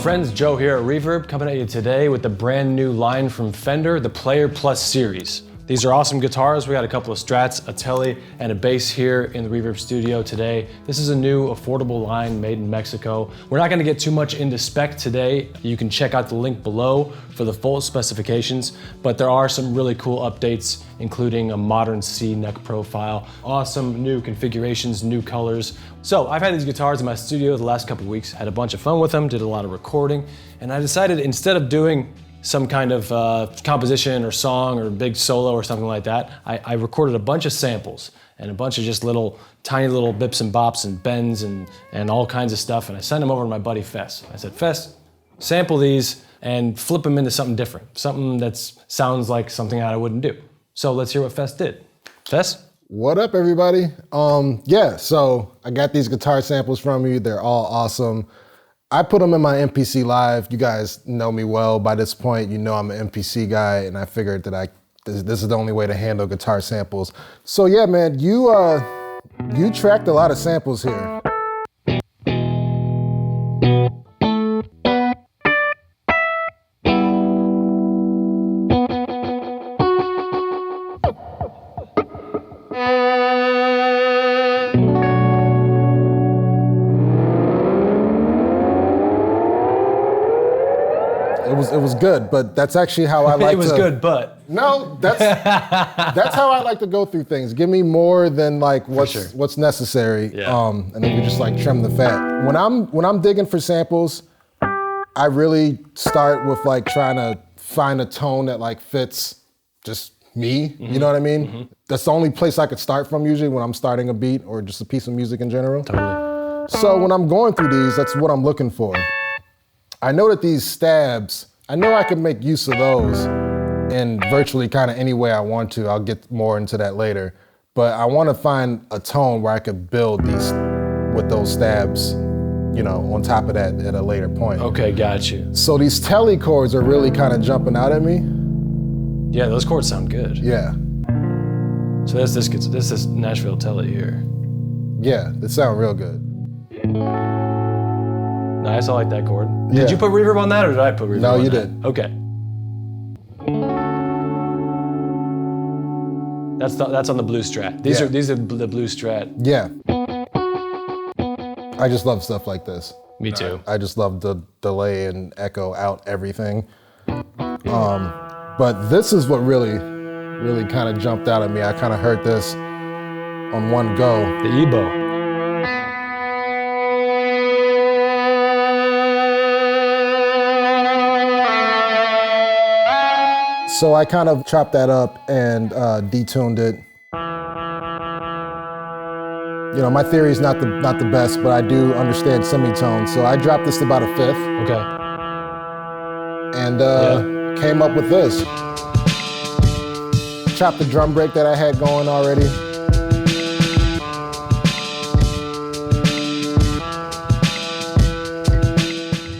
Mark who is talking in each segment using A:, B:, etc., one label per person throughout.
A: friends, Joe here at Reverb, coming at you today with the brand new line from Fender, the Player Plus series. These are awesome guitars. We got a couple of Strats, a Tele, and a bass here in the Reverb studio today. This is a new affordable line made in Mexico. We're not gonna get too much into spec today. You can check out the link below for the full specifications, but there are some really cool updates, including a modern C neck profile, awesome new configurations, new colors. So I've had these guitars in my studio the last couple of weeks, had a bunch of fun with them, did a lot of recording, and I decided instead of doing some kind of composition or song or big solo or something like that, I recorded a bunch of samples and a bunch of just tiny little bips and bops and bends and all kinds of stuff, and I sent them over to my buddy Fess. I said, Fess, sample these and flip them into something different, something that sounds like something that I wouldn't do. So let's hear what Fess did. Fess?
B: What up, everybody? Yeah, so I got these guitar samples from you. They're all awesome. I put them in my MPC Live. You guys know me well by this point. You know I'm an MPC guy, and I figured that this is the only way to handle guitar samples. So yeah, man, you tracked a lot of samples here. It was good, but that's actually how I like to...
A: It was good, but...
B: No, that's how I like to go through things. Give me more than like what's necessary,
A: yeah.
B: And then we just like trim the fat. When I'm digging for samples, I really start with like trying to find a tone that like fits just me, you know what I mean? Mm-hmm. That's the only place I could start from usually when I'm starting a beat or just a piece of music in general.
A: Totally.
B: So when I'm going through these, that's what I'm looking for. I know that these stabs, I know I can make use of those in virtually kind of any way I want to. I'll get more into that later. But I want to find a tone where I could build these with those stabs, you know, on top of that at a later point.
A: Okay, got you.
B: So these Tele chords are really kind of jumping out at me.
A: Yeah, those chords sound good.
B: Yeah.
A: So this is Nashville Tele here.
B: Yeah, they sound real good.
A: Nice, I like that chord.
B: Yeah.
A: Did you put reverb on that, or did I put reverb on that?
B: No, you did.
A: Okay. That's on the blue Strat. These are the blue Strat.
B: Yeah. I just love stuff like this.
A: Me too.
B: I just love the delay and echo out everything. But this is what really kind of jumped out at me. I kind of heard this on one go.
A: The EBO.
B: So I kind of chopped that up and detuned it. You know, my theory is not the best, but I do understand semitones. So I dropped this to about a fifth.
A: Okay.
B: And came up with this. Chopped the drum break that I had going already.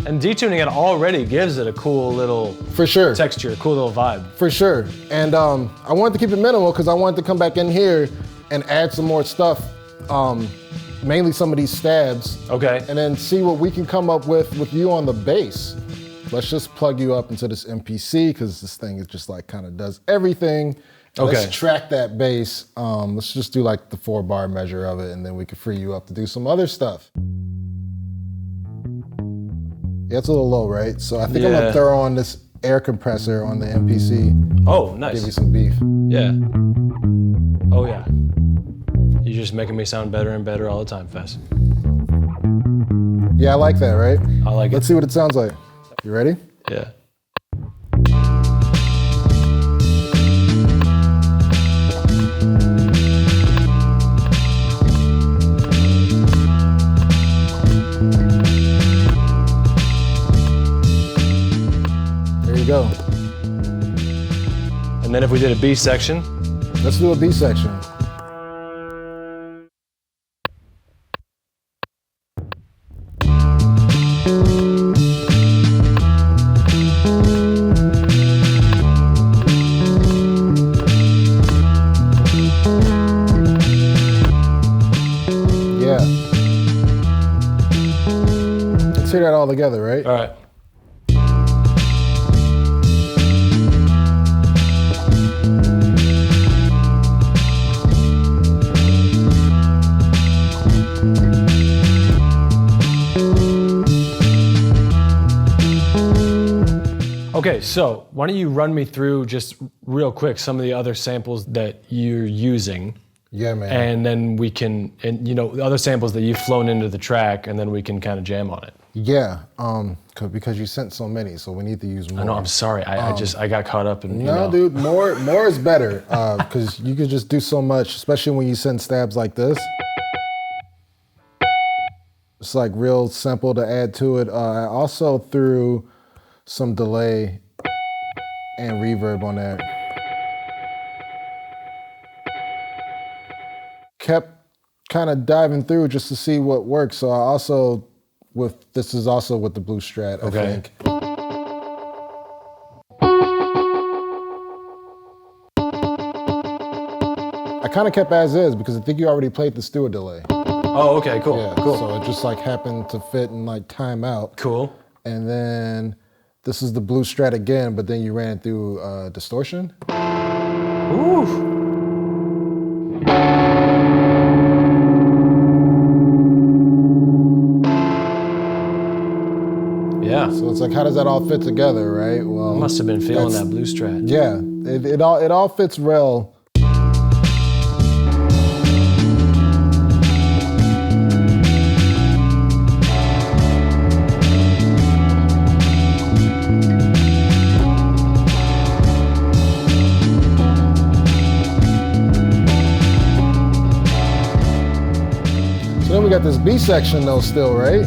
A: And detuning it already gives it a cool little texture, a cool little vibe.
B: For sure. And I wanted to keep it minimal because I wanted to come back in here and add some more stuff, mainly some of these stabs.
A: Okay.
B: And then see what we can come up with you on the bass. Let's just plug you up into this MPC because this thing is just like kind of does everything. Okay. Let's track that bass. Let's just do like the 4-bar measure of it and then we can free you up to do some other stuff. Yeah, it's a little low, right? So I think I'm gonna throw on this air compressor on the MPC.
A: Oh, nice.
B: Give you some beef.
A: Yeah. Oh yeah. You're just making me sound better and better all the time, Fess.
B: Yeah, I like that, right?
A: I like it.
B: Let's see what it sounds like. You ready?
A: Yeah.
B: Go.
A: And then if we did a B section.
B: Let's do a B section. Yeah. Let's hear that all together, right?
A: All right. Okay, so why don't you run me through just real quick some of the other samples that you're using.
B: Yeah, man.
A: And then we can, and you know, the other samples that you've flown into the track, and then we can kind of jam on it.
B: Yeah, because you sent so many, so we need to use more.
A: I know, I'm sorry. I got caught up in,
B: No, dude, more is better, because you could just do so much, especially when you send stabs like this. It's like real simple to add to it. I also threw some delay and reverb on that. Kept kind of diving through just to see what works. So I also, this is also with the Blue Strat, I think. I kind of kept as is because I think you already played the Stewart delay.
A: Oh, okay, cool,
B: Yeah,
A: cool.
B: So it just like happened to fit and like time out.
A: Cool.
B: And then this is the Blue Strat again, but then you ran through distortion.
A: Ooh. Yeah.
B: So it's like, how does that all fit together, right? Well,
A: I must have been feeling that Blue Strat.
B: Yeah, it all fits well. So then we got this B section though still, right?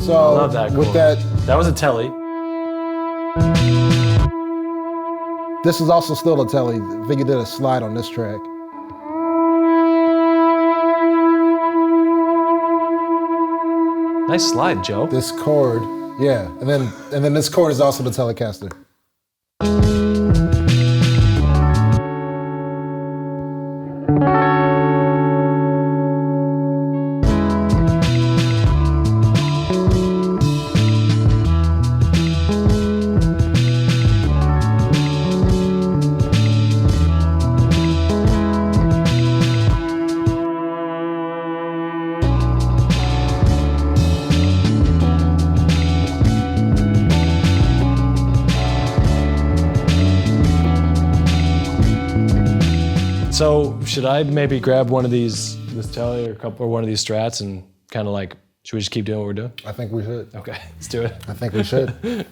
B: So
A: I love that.
B: With
A: cool. That was a telly.
B: This is also still a telly. I think you did a slide on this track.
A: Nice slide, Joe.
B: This chord, yeah, and then this chord is also the Telecaster.
A: So should I maybe grab one of these, this telly or one of these strats and kind of like, should we just keep doing what we're doing?
B: I think we should.
A: Okay, let's do it.
B: I think we should.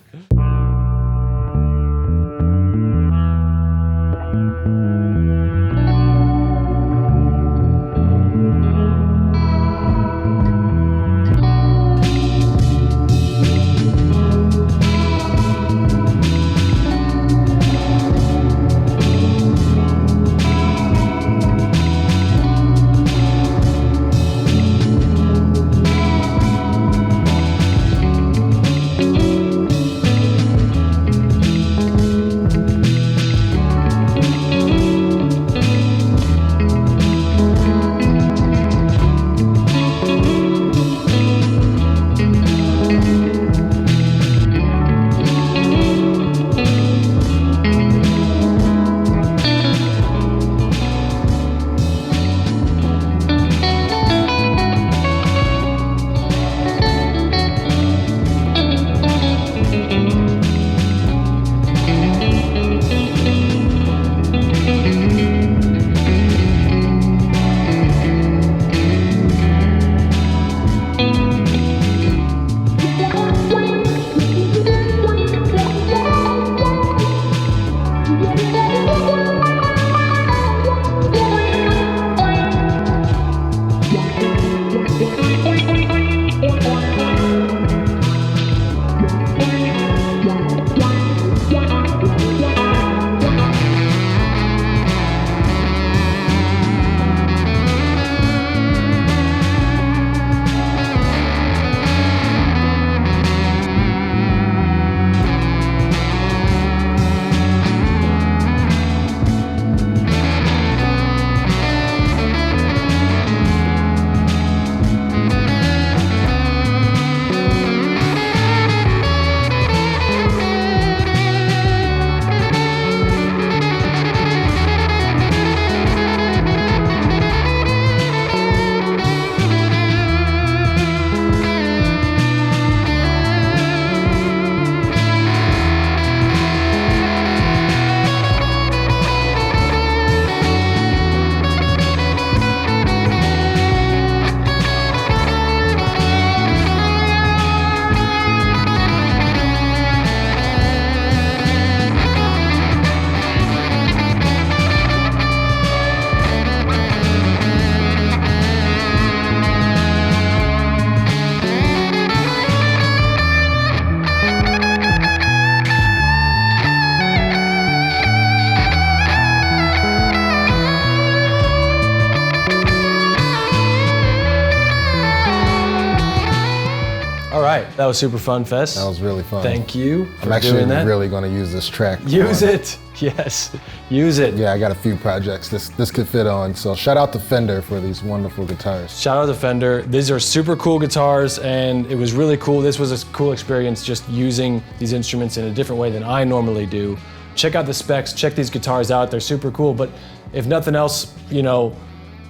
A: right, that was super fun, Fess.
B: That was really fun.
A: Thank you for
B: I'm actually
A: doing that.
B: really going to use this track.
A: Use it, yes, use it.
B: Yeah, I got a few projects this could fit on. So shout out to Fender for these wonderful guitars.
A: Shout out to Fender. These are super cool guitars, and it was really cool. This was a cool experience just using these instruments in a different way than I normally do. Check out the specs, check these guitars out. They're super cool, but if nothing else, you know,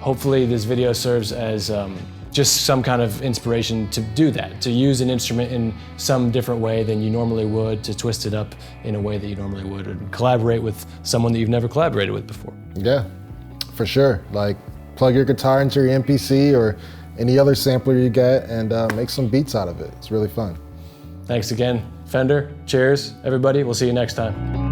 A: hopefully this video serves as just some kind of inspiration to do that, to use an instrument in some different way than you normally would, to twist it up in a way that you normally would, and collaborate with someone that you've never collaborated with before.
B: Yeah, for sure. Like, plug your guitar into your MPC or any other sampler you get and make some beats out of it. It's really fun.
A: Thanks again, Fender. Cheers, everybody. We'll see you next time.